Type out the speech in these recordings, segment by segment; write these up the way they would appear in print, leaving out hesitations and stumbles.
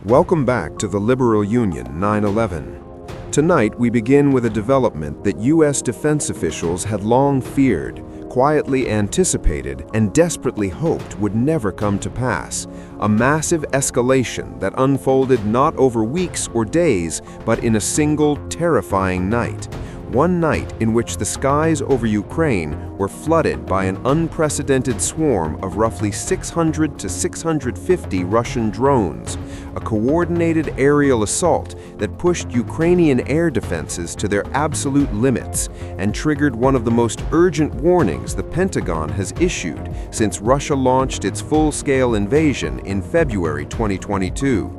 Welcome back to the Liberal Union 9/11. Tonight we begin with a development that U.S. defense officials had long feared, quietly anticipated, and desperately hoped would never come to pass. A massive escalation that unfolded not over weeks or days, but in a single terrifying night. One night in which the skies over Ukraine were flooded by an unprecedented swarm of roughly 600 to 650 Russian drones, a coordinated aerial assault that pushed Ukrainian air defenses to their absolute limits and triggered one of the most urgent warnings the Pentagon has issued since Russia launched its full-scale invasion in February 2022.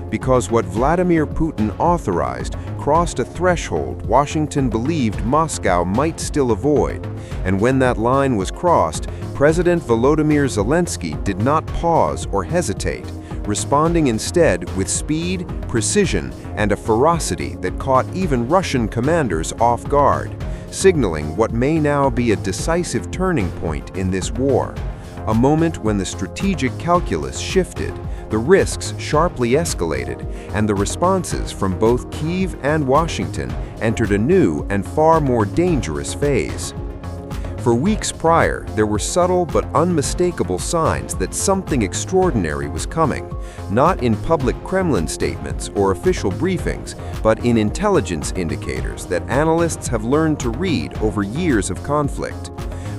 Because what Vladimir Putin authorized crossed a threshold Washington believed Moscow might still avoid. And when that line was crossed, President Volodymyr Zelensky did not pause or hesitate, responding instead with speed, precision, and a ferocity that caught even Russian commanders off guard, signaling what may now be a decisive turning point in this war. A moment when the strategic calculus shifted, the risks sharply escalated, and the responses from both Kyiv and Washington entered a new and far more dangerous phase. For weeks prior, there were subtle but unmistakable signs that something extraordinary was coming, not in public Kremlin statements or official briefings, but in intelligence indicators that analysts have learned to read over years of conflict.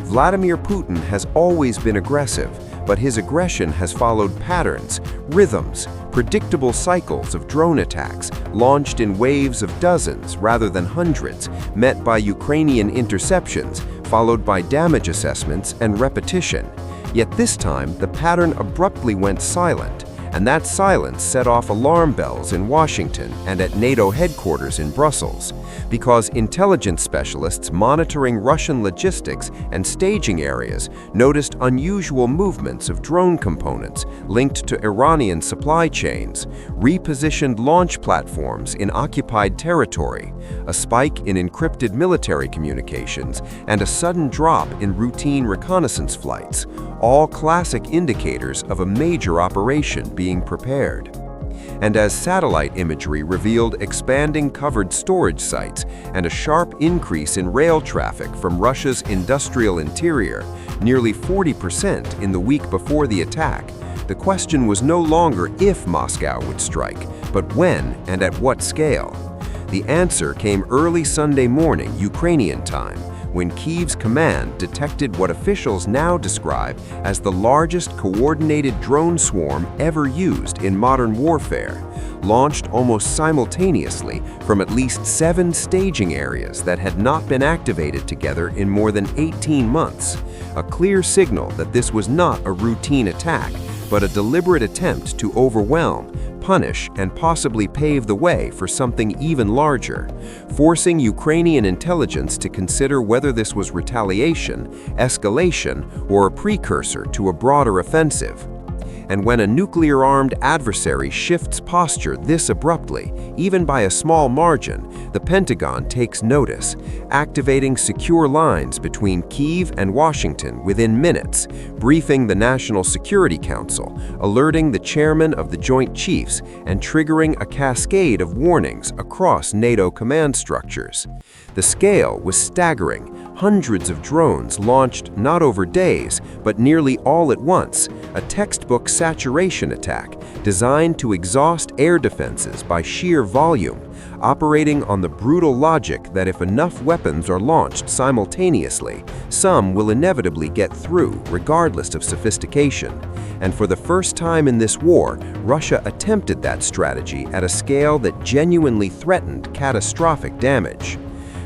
Vladimir Putin has always been aggressive, but his aggression has followed patterns, rhythms, predictable cycles of drone attacks launched in waves of dozens rather than hundreds, met by Ukrainian interceptions, followed by damage assessments and repetition. Yet this time, the pattern abruptly went silent, and that silence set off alarm bells in Washington and at NATO headquarters in Brussels, because intelligence specialists monitoring Russian logistics and staging areas noticed unusual movements of drone components linked to Iranian supply chains, repositioned launch platforms in occupied territory, a spike in encrypted military communications, and a sudden drop in routine reconnaissance flights, all classic indicators of a major operation being prepared. And as satellite imagery revealed expanding covered storage sites and a sharp increase in rail traffic from Russia's industrial interior, nearly 40% in the week before the attack, the question was no longer if Moscow would strike, but when and at what scale. The answer came early Sunday morning, Ukrainian time, when Kyiv's command detected what officials now describe as the largest coordinated drone swarm ever used in modern warfare, launched almost simultaneously from at least 7 staging areas that had not been activated together in more than 18 months, a clear signal that this was not a routine attack, but a deliberate attempt to overwhelm, punish, and possibly pave the way for something even larger, forcing Ukrainian intelligence to consider whether this was retaliation, escalation, or a precursor to a broader offensive. And when a nuclear-armed adversary shifts posture this abruptly, even by a small margin, the Pentagon takes notice, activating secure lines between Kyiv and Washington within minutes, briefing the National Security Council, alerting the chairman of the Joint Chiefs, and triggering a cascade of warnings across NATO command structures. The scale was staggering. Hundreds of drones launched not over days, but nearly all at once, a textbook saturation attack designed to exhaust air defenses by sheer volume, operating on the brutal logic that if enough weapons are launched simultaneously, some will inevitably get through, regardless of sophistication. And for the first time in this war, Russia attempted that strategy at a scale that genuinely threatened catastrophic damage.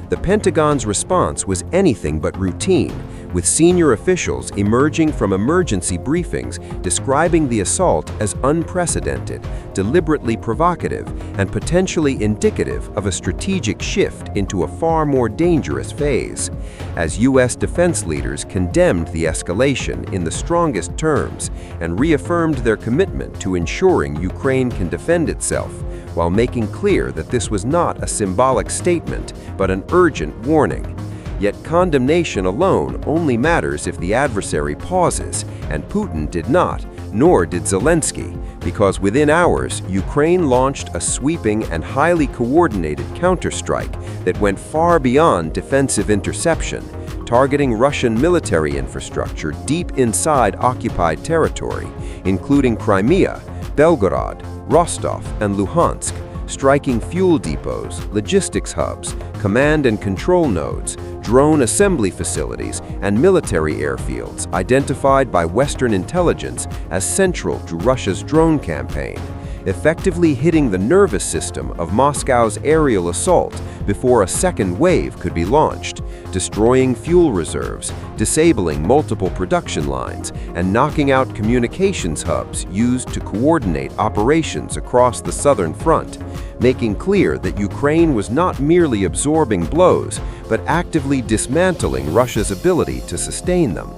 The Pentagon's response was anything but routine, with senior officials emerging from emergency briefings describing the assault as unprecedented, deliberately provocative, and potentially indicative of a strategic shift into a far more dangerous phase. As U.S. defense leaders condemned the escalation in the strongest terms and reaffirmed their commitment to ensuring Ukraine can defend itself, while making clear that this was not a symbolic statement, but an urgent warning. Yet condemnation alone only matters if the adversary pauses, and Putin did not, nor did Zelensky, because within hours, Ukraine launched a sweeping and highly coordinated counterstrike that went far beyond defensive interception, targeting Russian military infrastructure deep inside occupied territory, including Crimea, Belgorod, Rostov, and Luhansk, striking fuel depots, logistics hubs, command and control nodes, drone assembly facilities, and military airfields identified by Western intelligence as central to Russia's drone campaign, effectively hitting the nervous system of Moscow's aerial assault before a second wave could be launched, destroying fuel reserves, disabling multiple production lines, and knocking out communications hubs used to coordinate operations across the southern front, making clear that Ukraine was not merely absorbing blows, but actively dismantling Russia's ability to sustain them.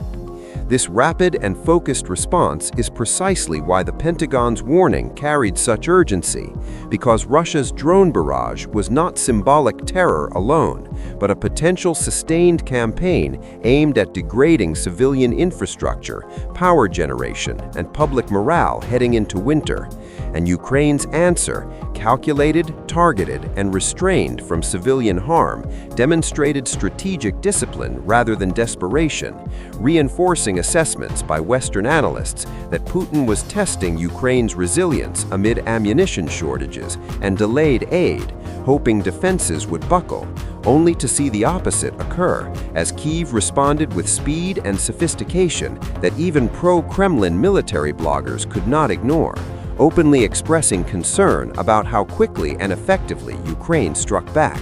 This rapid and focused response is precisely why the Pentagon's warning carried such urgency, because Russia's drone barrage was not symbolic terror alone, but a potential sustained campaign aimed at degrading civilian infrastructure, power generation, and public morale heading into winter. And Ukraine's answer, calculated, targeted, and restrained from civilian harm, demonstrated strategic discipline rather than desperation, reinforcing assessments by Western analysts that Putin was testing Ukraine's resilience amid ammunition shortages and delayed aid, hoping defenses would buckle, only to see the opposite occur as Kyiv responded with speed and sophistication that even pro-Kremlin military bloggers could not ignore, openly expressing concern about how quickly and effectively Ukraine struck back.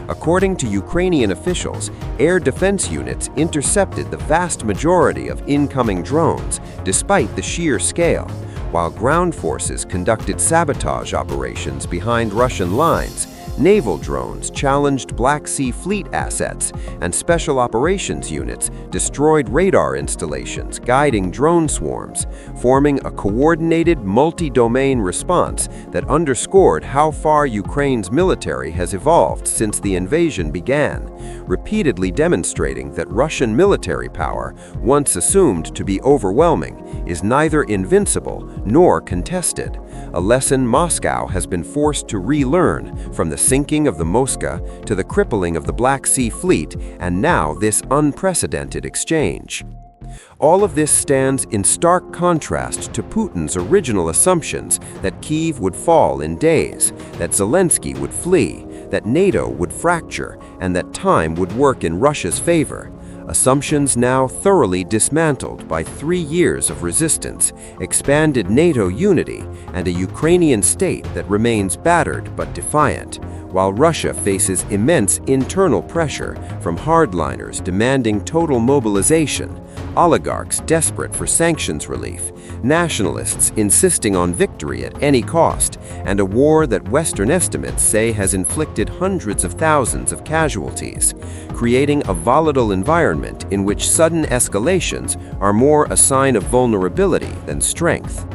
According to Ukrainian officials, air defense units intercepted the vast majority of incoming drones, despite the sheer scale, while ground forces conducted sabotage operations behind Russian lines. Naval drones challenged Black Sea Fleet assets, and special operations units destroyed radar installations guiding drone swarms, forming a coordinated multi-domain response that underscored how far Ukraine's military has evolved since the invasion began, repeatedly demonstrating that Russian military power, once assumed to be overwhelming, is neither invincible nor contested, a lesson Moscow has been forced to relearn from the sinking of the Moskva to the crippling of the Black Sea Fleet, and now this unprecedented exchange. All of this stands in stark contrast to Putin's original assumptions that Kyiv would fall in days, that Zelensky would flee, that NATO would fracture, and that time would work in Russia's favor. Assumptions now thoroughly dismantled by 3 years of resistance, expanded NATO unity, and a Ukrainian state that remains battered but defiant, while Russia faces immense internal pressure from hardliners demanding total mobilization, oligarchs desperate for sanctions relief, nationalists insisting on victory at any cost, and a war that Western estimates say has inflicted hundreds of thousands of casualties, creating a volatile environment in which sudden escalations are more a sign of vulnerability than strength.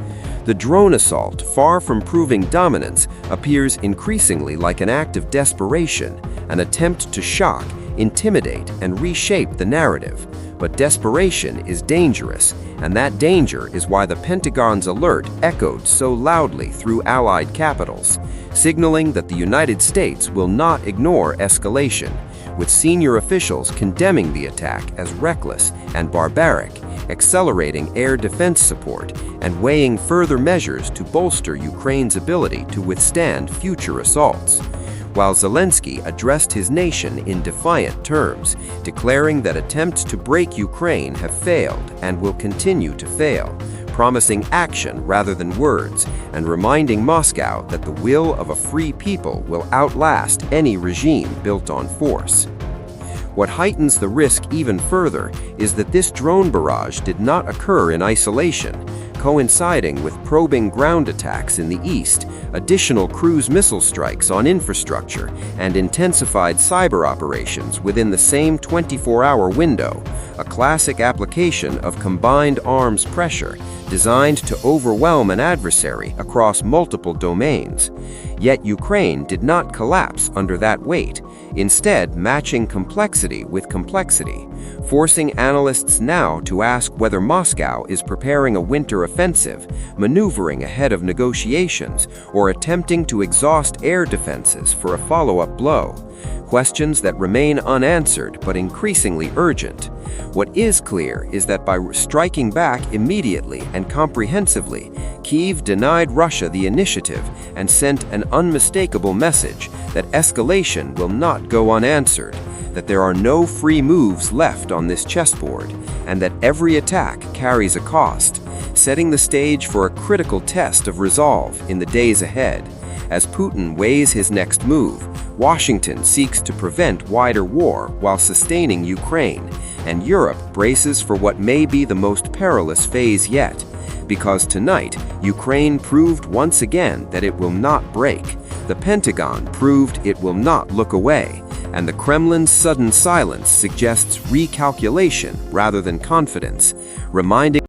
The drone assault, far from proving dominance, appears increasingly like an act of desperation, an attempt to shock, intimidate, and reshape the narrative. But desperation is dangerous, and that danger is why the Pentagon's alert echoed so loudly through Allied capitals, signaling that the United States will not ignore escalation, with senior officials condemning the attack as reckless and barbaric, accelerating air defense support, and weighing further measures to bolster Ukraine's ability to withstand future assaults. While Zelensky addressed his nation in defiant terms, declaring that attempts to break Ukraine have failed and will continue to fail, promising action rather than words, and reminding Moscow that the will of a free people will outlast any regime built on force. What heightens the risk even further is that this drone barrage did not occur in isolation, coinciding with probing ground attacks in the east, additional cruise missile strikes on infrastructure, and intensified cyber operations within the same 24-hour window, a classic application of combined arms pressure designed to overwhelm an adversary across multiple domains. Yet Ukraine did not collapse under that weight, instead matching complexity with complexity, forcing analysts now to ask whether Moscow is preparing a winter offensive, maneuvering ahead of negotiations, or attempting to exhaust air defenses for a follow-up blow. Questions that remain unanswered but increasingly urgent. What is clear is that by striking back immediately and comprehensively, Kyiv denied Russia the initiative and sent an unmistakable message that escalation will not go unanswered, that there are no free moves left on this chessboard, and that every attack carries a cost, setting the stage for a critical test of resolve in the days ahead. As Putin weighs his next move, Washington seeks to prevent wider war while sustaining Ukraine, and Europe braces for what may be the most perilous phase yet. Because tonight, Ukraine proved once again that it will not break, the Pentagon proved it will not look away, and the Kremlin's sudden silence suggests recalculation rather than confidence, reminding